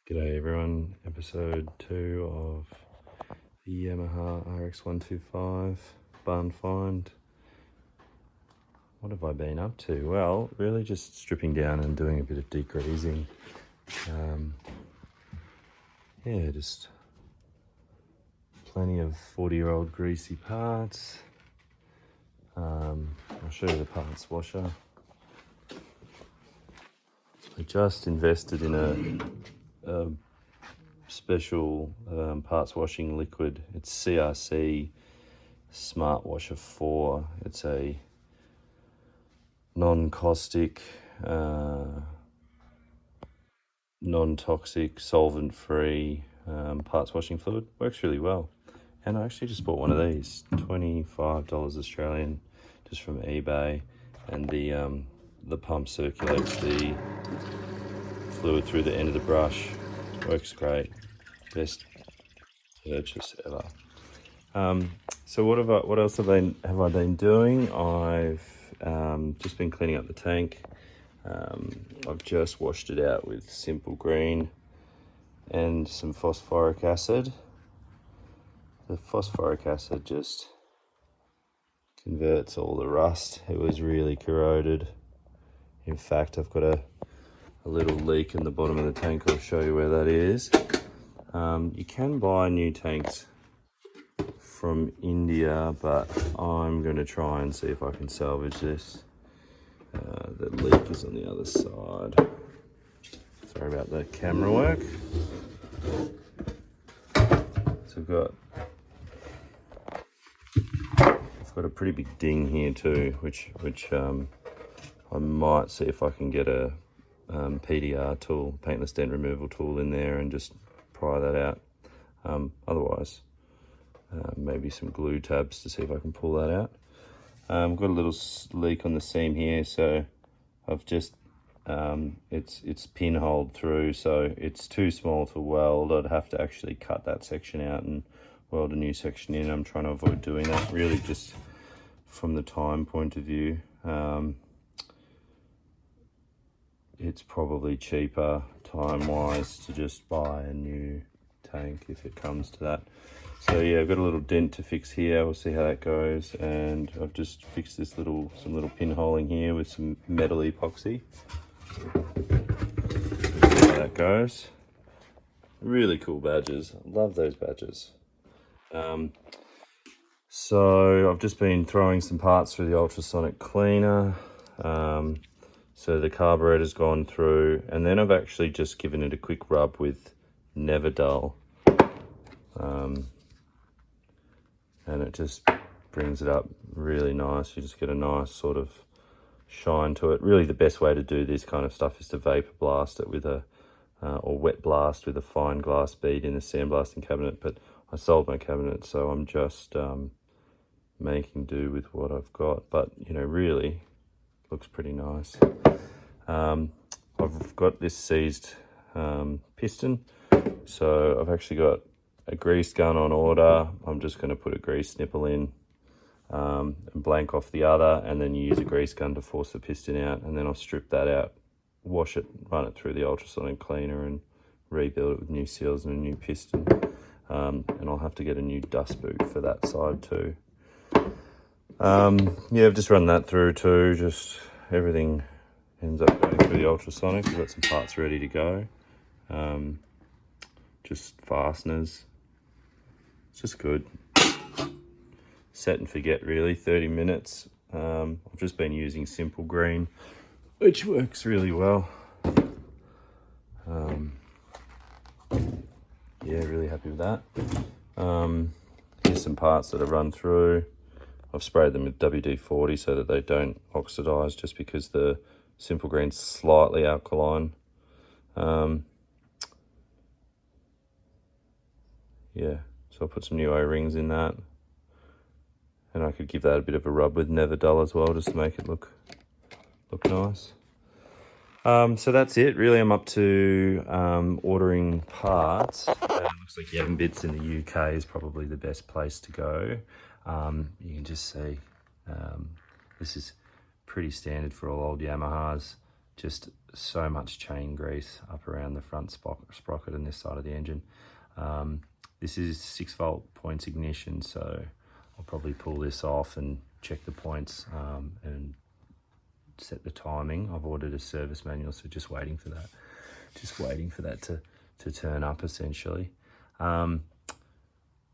G'day everyone, episode 2 of the Yamaha RX125 barn find. What have I been up to? Well, really just stripping down and doing a bit of degreasing. Yeah, just plenty of 40-year-old greasy parts. I'll show you the parts washer. I just invested in a special parts washing liquid. It's CRC Smart Washer 4. It's a non-caustic, non-toxic, solvent-free parts washing fluid. Works really well. And I actually just bought one of these, $25 Australian, just from eBay. And the pump circulates the fluid through the end of the brush. Works great. Best purchase ever. So what else have I been doing? I've just been cleaning up the tank. I've just washed it out with simple green and some phosphoric acid. The phosphoric acid just converts all the rust. It was really corroded. In fact, I've got a little leak in the bottom of the tank. I'll show you where that is. You can buy new tanks from India, but I'm going to try and see if I can salvage this. The leak is on the other side. Sorry about the camera work. So I've got a pretty big ding here too, which I might see if I can get a PDR tool, paintless dent removal tool, in there and just pry that out. Otherwise, maybe some glue tabs to see if I can pull that out. I've got a little leak on the seam here, so I've just it's pinholed through, so it's too small to weld. I'd have to actually cut that section out and weld a new section in. I'm trying to avoid doing that, really, just from the time point of view. It's probably cheaper time-wise to just buy a new tank if it comes to that. So yeah, I've got a little dent to fix here. We'll see how that goes. And I've just fixed this some little pinholing here with some metal epoxy. See how that goes. Really cool badges. Love those badges. So I've just been throwing some parts through the ultrasonic cleaner. So the carburetor's gone through, and then I've actually just given it a quick rub with Never Dull. And it just brings it up really nice. You just get a nice sort of shine to it. Really, the best way to do this kind of stuff is to vapor blast it with or wet blast with a fine glass bead in the sandblasting cabinet. But I sold my cabinet, so I'm just making do with what I've got. But you know, really looks pretty nice. I've got this seized piston, so I've actually got a grease gun on order. I'm just going to put a grease nipple in and blank off the other, and then you use a grease gun to force the piston out, and then I'll strip that out, wash it, run it through the ultrasonic cleaner and rebuild it with new seals and a new piston. And I'll have to get a new dust boot for that side too. Yeah, I've just run that through too. Just everything ends up going through the ultrasonic. I've got some parts ready to go. Just fasteners. It's just good. Set and forget, really. 30 minutes. I've just been using simple green, which works really well. Yeah, really happy with that. Here's some parts that I've run through. I've sprayed them with WD-40 so that they don't oxidize, just because the simple green's slightly alkaline. Yeah, so I'll put some new O-rings in that. And I could give that a bit of a rub with Never Dull as well, just to make it look nice. So that's it, really. I'm up to ordering parts. It looks like Yevon Bits in the UK is probably the best place to go. You can just see this is pretty standard for all old Yamahas. just so much chain grease up around the front sprocket and this side of the engine. This is 6-volt points ignition, so I'll probably pull this off and check the points and set the timing. I've ordered a service manual, so just waiting for that. Just waiting for that to turn up, essentially.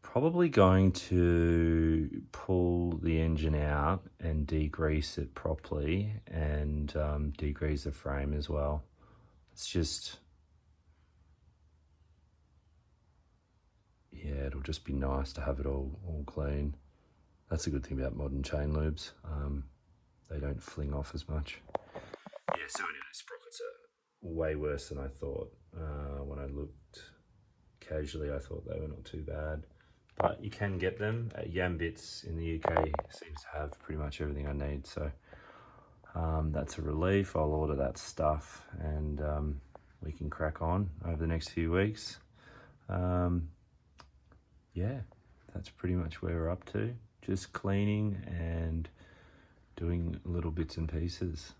Probably going to pull the engine out and degrease it properly, and degrease the frame as well. It's just, yeah, it'll just be nice to have it all clean. That's a good thing about modern chain lubes. They don't fling off as much. Yeah, so anyway, sprockets are way worse than I thought. When I looked casually, I thought they were not too bad. But you can get them at Yambits in the UK. Seems to have pretty much everything I need, so that's a relief. I'll order that stuff, and we can crack on over the next few weeks. Yeah, that's pretty much where we're up to. Just cleaning and doing little bits and pieces.